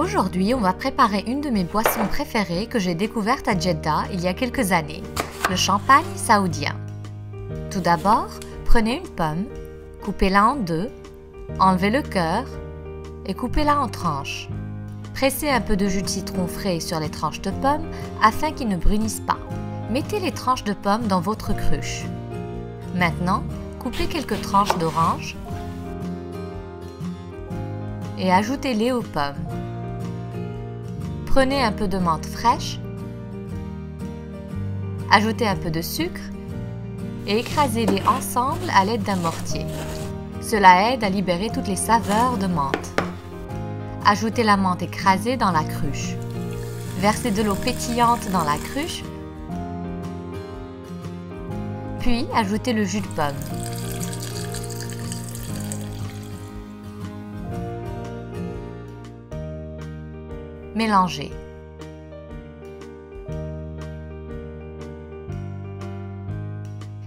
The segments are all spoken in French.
Aujourd'hui, on va préparer une de mes boissons préférées que j'ai découverte à Jeddah il y a quelques années, le champagne saoudien. Tout d'abord, prenez une pomme, coupez-la en deux, enlevez le cœur et coupez-la en tranches. Pressez un peu de jus de citron frais sur les tranches de pommes afin qu'ils ne brunissent pas. Mettez les tranches de pommes dans votre cruche. Maintenant, coupez quelques tranches d'orange et ajoutez-les aux pommes. Prenez un peu de menthe fraîche, ajoutez un peu de sucre et écrasez-les ensemble à l'aide d'un mortier. Cela aide à libérer toutes les saveurs de menthe. Ajoutez la menthe écrasée dans la cruche. Versez de l'eau pétillante dans la cruche, puis ajoutez le jus de pomme. Mélangez.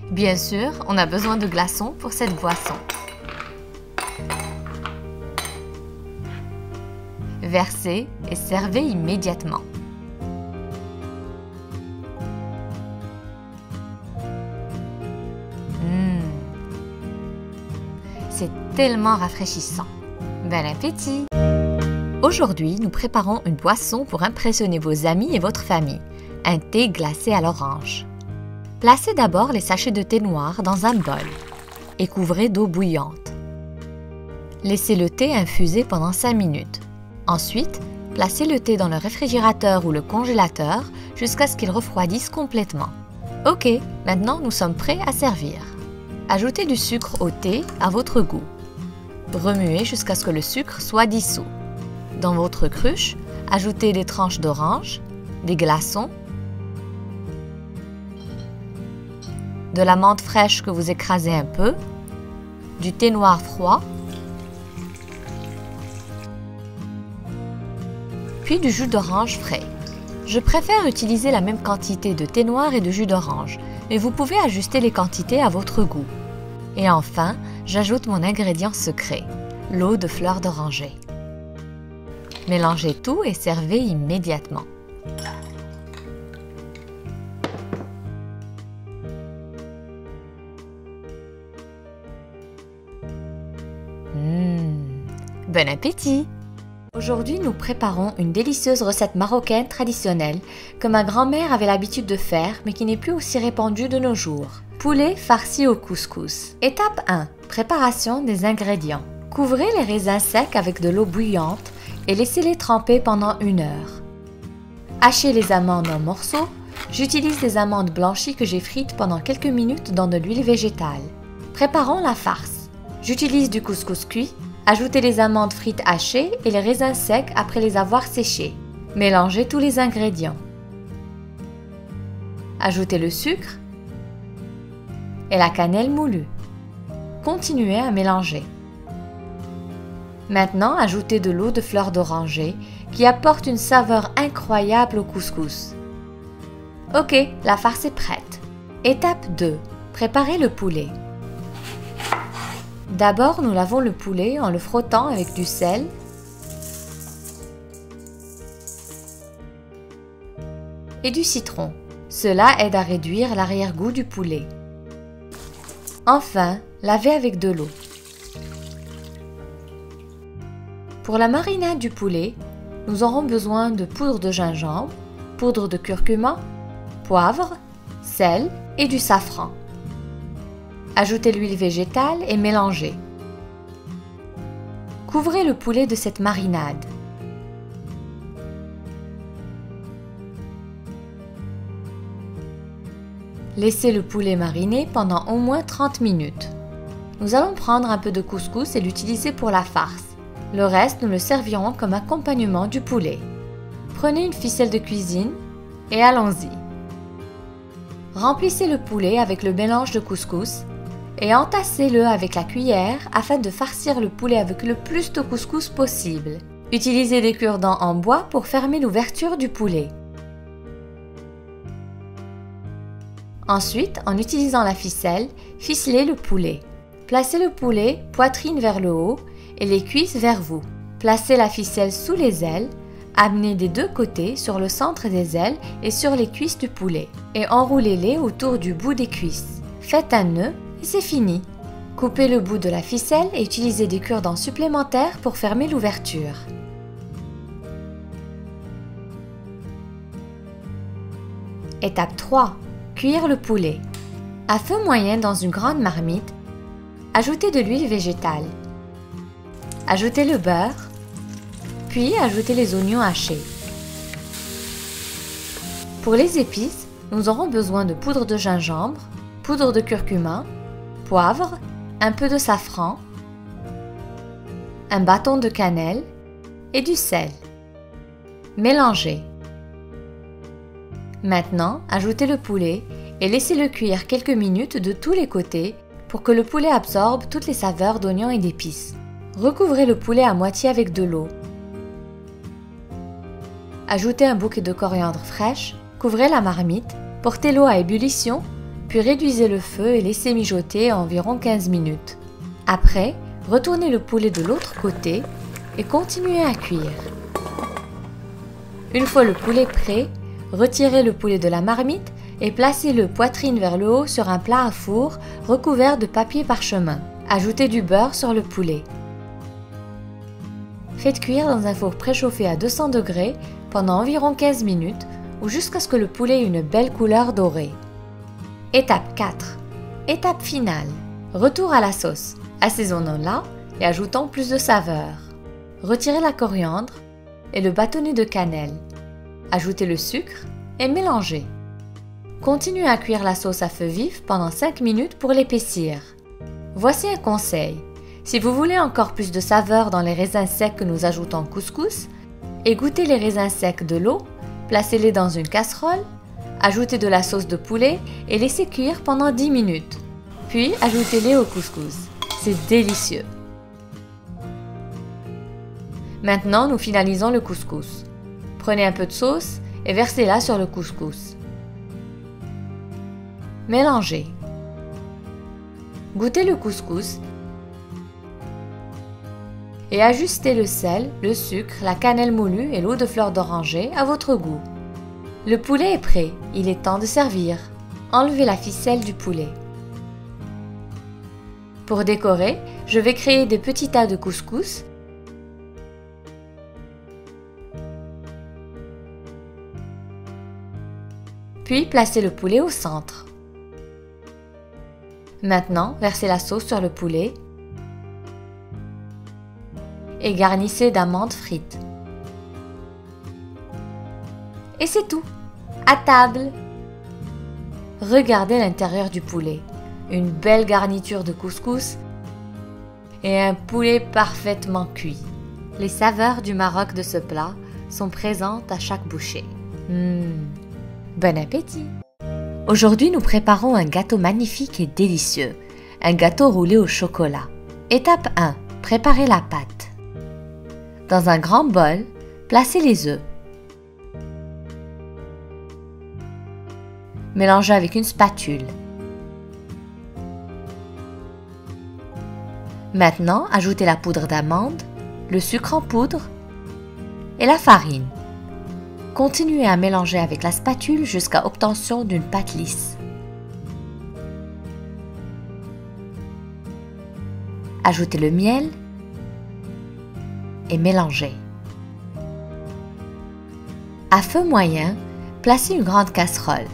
Bien sûr, on a besoin de glaçons pour cette boisson. Versez et servez immédiatement. C'est tellement rafraîchissant. Bon appétit! Aujourd'hui, nous préparons une boisson pour impressionner vos amis et votre famille, un thé glacé à l'orange. Placez d'abord les sachets de thé noir dans un bol et couvrez d'eau bouillante. Laissez le thé infuser pendant 5 minutes. Ensuite, placez le thé dans le réfrigérateur ou le congélateur jusqu'à ce qu'il refroidisse complètement. Ok, maintenant nous sommes prêts à servir. Ajoutez du sucre au thé à votre goût. Remuez jusqu'à ce que le sucre soit dissous. Dans votre cruche, ajoutez des tranches d'orange, des glaçons, de la menthe fraîche que vous écrasez un peu, du thé noir froid, puis du jus d'orange frais. Je préfère utiliser la même quantité de thé noir et de jus d'orange, mais vous pouvez ajuster les quantités à votre goût. Et enfin, j'ajoute mon ingrédient secret, l'eau de fleur d'oranger. Mélangez tout et servez immédiatement. Bon appétit! Aujourd'hui, nous préparons une délicieuse recette marocaine traditionnelle que ma grand-mère avait l'habitude de faire mais qui n'est plus aussi répandue de nos jours. Poulet farci au couscous. Étape 1. Préparation des ingrédients. Couvrez les raisins secs avec de l'eau bouillante et laissez-les tremper pendant 1 heure. Hachez les amandes en morceaux. J'utilise des amandes blanchies que j'ai frites pendant quelques minutes dans de l'huile végétale. Préparons la farce. J'utilise du couscous cuit. Ajoutez les amandes frites hachées et les raisins secs après les avoir séchés. Mélangez tous les ingrédients. Ajoutez le sucre et la cannelle moulue. Continuez à mélanger. Maintenant, ajoutez de l'eau de fleur d'oranger qui apporte une saveur incroyable au couscous. Ok, la farce est prête. Étape 2. Préparez le poulet. D'abord, nous lavons le poulet en le frottant avec du sel et du citron. Cela aide à réduire l'arrière-goût du poulet. Enfin, lavez avec de l'eau. Pour la marinade du poulet, nous aurons besoin de poudre de gingembre, poudre de curcuma, poivre, sel et du safran. Ajoutez l'huile végétale et mélangez. Couvrez le poulet de cette marinade. Laissez le poulet mariner pendant au moins 30 minutes. Nous allons prendre un peu de couscous et l'utiliser pour la farce. Le reste, nous le servirons comme accompagnement du poulet. Prenez une ficelle de cuisine et allons-y. Remplissez le poulet avec le mélange de couscous et entassez-le avec la cuillère afin de farcir le poulet avec le plus de couscous possible. Utilisez des cure-dents en bois pour fermer l'ouverture du poulet. Ensuite, en utilisant la ficelle, ficelez le poulet. Placez le poulet poitrine vers le haut et les cuisses vers vous. Placez la ficelle sous les ailes, Amenez des deux côtés sur le centre des ailes et sur les cuisses du poulet et enroulez-les autour du bout des cuisses. Faites un nœud et c'est fini. Coupez le bout de la ficelle et utilisez des cure-dents supplémentaires pour fermer l'ouverture. Étape 3. Cuire le poulet. À feu moyen dans une grande marmite, ajoutez de l'huile végétale. Ajoutez le beurre, puis ajoutez les oignons hachés. Pour les épices, nous aurons besoin de poudre de gingembre, poudre de curcuma, poivre, un peu de safran, un bâton de cannelle et du sel. Mélangez. Maintenant, ajoutez le poulet et laissez-le cuire quelques minutes de tous les côtés pour que le poulet absorbe toutes les saveurs d'oignons et d'épices. Recouvrez le poulet à moitié avec de l'eau. Ajoutez un bouquet de coriandre fraîche, couvrez la marmite, portez l'eau à ébullition, puis réduisez le feu et laissez mijoter environ 15 minutes. Après, retournez le poulet de l'autre côté et continuez à cuire. Une fois le poulet prêt, retirez le poulet de la marmite et placez-le poitrine vers le haut sur un plat à four recouvert de papier parchemin. Ajoutez du beurre sur le poulet. Faites cuire dans un four préchauffé à 200 degrés pendant environ 15 minutes ou jusqu'à ce que le poulet ait une belle couleur dorée. Étape 4. Étape finale. Retour à la sauce. Assaisonnons-la et ajoutons plus de saveur. Retirez la coriandre et le bâtonnet de cannelle. Ajoutez le sucre et mélangez. Continuez à cuire la sauce à feu vif pendant 5 minutes pour l'épaissir. Voici un conseil. Si vous voulez encore plus de saveur dans les raisins secs que nous ajoutons au couscous, égouttez les raisins secs de l'eau, placez-les dans une casserole, ajoutez de la sauce de poulet et laissez cuire pendant 10 minutes. Puis ajoutez-les au couscous. C'est délicieux. Maintenant, nous finalisons le couscous. Prenez un peu de sauce et versez-la sur le couscous. Mélangez. Goûtez le couscous et ajustez le sel, le sucre, la cannelle moulue et l'eau de fleur d'oranger à votre goût. Le poulet est prêt, il est temps de servir. Enlevez la ficelle du poulet. Pour décorer, je vais créer des petits tas de couscous. Puis placez le poulet au centre. Maintenant, versez la sauce sur le poulet et garnissez d'amandes frites. Et c'est tout. À table! Regardez l'intérieur du poulet. Une belle garniture de couscous et un poulet parfaitement cuit. Les saveurs du Maroc de ce plat sont présentes à chaque bouchée. Bon appétit! Aujourd'hui, nous préparons un gâteau magnifique et délicieux. Un gâteau roulé au chocolat. Étape 1. Préparez la pâte. Dans un grand bol, placez les œufs. Mélangez avec une spatule. Maintenant, ajoutez la poudre d'amande, le sucre en poudre et la farine. Continuez à mélanger avec la spatule jusqu'à obtention d'une pâte lisse. Ajoutez le miel et mélangez. À feu moyen, placez une grande casserole.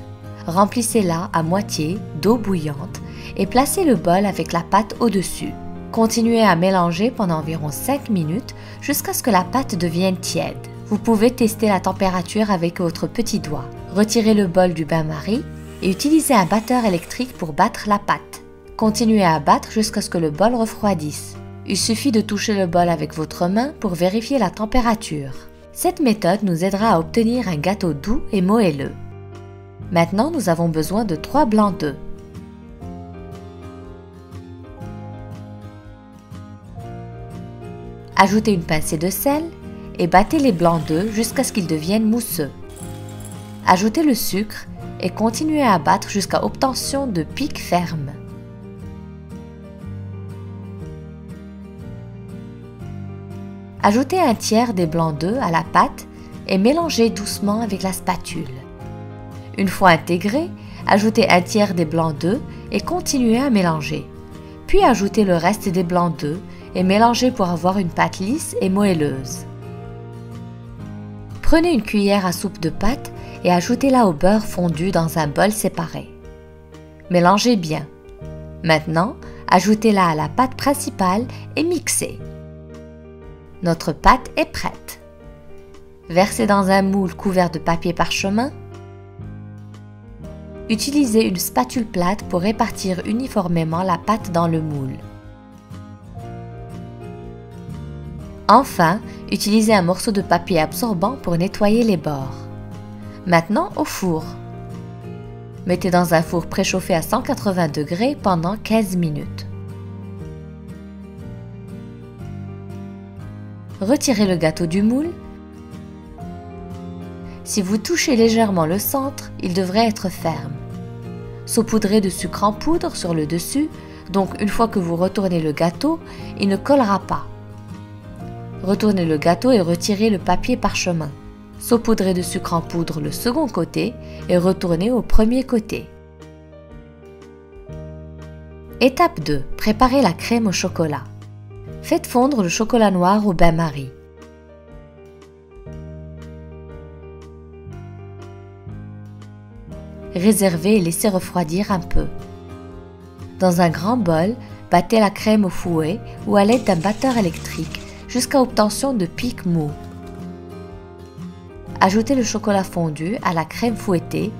Remplissez-la à moitié d'eau bouillante et placez le bol avec la pâte au-dessus. Continuez à mélanger pendant environ 5 minutes jusqu'à ce que la pâte devienne tiède. Vous pouvez tester la température avec votre petit doigt. Retirez le bol du bain-marie et utilisez un batteur électrique pour battre la pâte. Continuez à battre jusqu'à ce que le bol refroidisse. Il suffit de toucher le bol avec votre main pour vérifier la température. Cette méthode nous aidera à obtenir un gâteau doux et moelleux. Maintenant, nous avons besoin de 3 blancs d'œufs. Ajoutez une pincée de sel et battez les blancs d'œufs jusqu'à ce qu'ils deviennent mousseux. Ajoutez le sucre et continuez à battre jusqu'à obtention de pics fermes. Ajoutez un tiers des blancs d'œufs à la pâte et mélangez doucement avec la spatule. Une fois intégré, ajoutez un tiers des blancs d'œufs et continuez à mélanger. Puis ajoutez le reste des blancs d'œufs et mélangez pour avoir une pâte lisse et moelleuse. Prenez une cuillère à soupe de pâte et ajoutez-la au beurre fondu dans un bol séparé. Mélangez bien. Maintenant, ajoutez-la à la pâte principale et mixez. Notre pâte est prête. Versez dans un moule couvert de papier parchemin. Utilisez une spatule plate pour répartir uniformément la pâte dans le moule. Enfin, utilisez un morceau de papier absorbant pour nettoyer les bords. Maintenant, au four. Mettez dans un four préchauffé à 180 degrés pendant 15 minutes. Retirez le gâteau du moule. Si vous touchez légèrement le centre, il devrait être ferme. Saupoudrez de sucre en poudre sur le dessus, donc une fois que vous retournez le gâteau, il ne collera pas. Retournez le gâteau et retirez le papier parchemin. Saupoudrez de sucre en poudre le second côté et retournez au premier côté. Étape 2. Préparez la crème au chocolat. Faites fondre le chocolat noir au bain-marie. Réservez et laissez refroidir un peu. Dans un grand bol, battez la crème au fouet ou à l'aide d'un batteur électrique jusqu'à obtention de pics mous. Ajoutez le chocolat fondu à la crème fouettée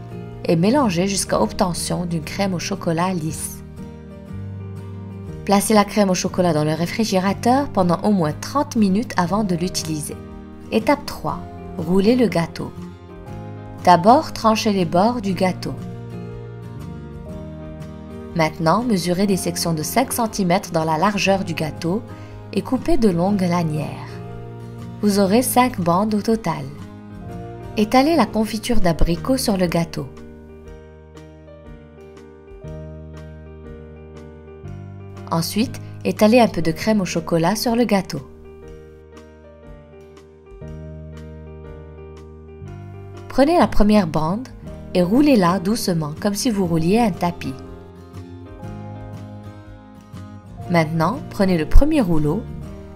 et mélangez jusqu'à obtention d'une crème au chocolat lisse. Placez la crème au chocolat dans le réfrigérateur pendant au moins 30 minutes avant de l'utiliser. Étape 3. Roulez le gâteau. D'abord, tranchez les bords du gâteau. Maintenant, mesurez des sections de 5 cm dans la largeur du gâteau et coupez de longues lanières. Vous aurez 5 bandes au total. Étalez la confiture d'abricot sur le gâteau. Ensuite, étalez un peu de crème au chocolat sur le gâteau. Prenez la première bande et roulez-la doucement comme si vous rouliez un tapis. Maintenant, prenez le premier rouleau,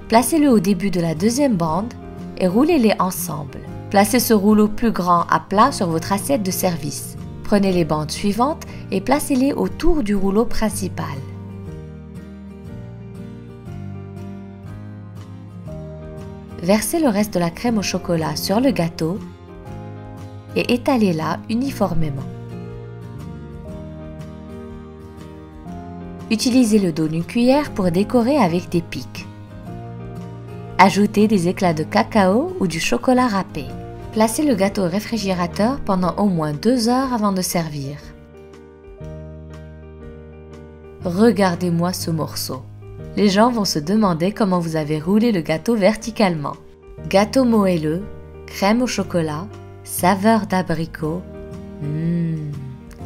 placez-le au début de la deuxième bande et roulez-les ensemble. Placez ce rouleau plus grand à plat sur votre assiette de service. Prenez les bandes suivantes et placez-les autour du rouleau principal. Versez le reste de la crème au chocolat sur le gâteau et étalez-la uniformément. Utilisez le dos d'une cuillère pour décorer avec des pics. Ajoutez des éclats de cacao ou du chocolat râpé. Placez le gâteau au réfrigérateur pendant au moins 2 heures avant de servir. Regardez-moi ce morceau. Les gens vont se demander comment vous avez roulé le gâteau verticalement. Gâteau moelleux, crème au chocolat, saveur d'abricot.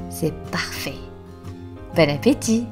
C'est parfait. Bon appétit!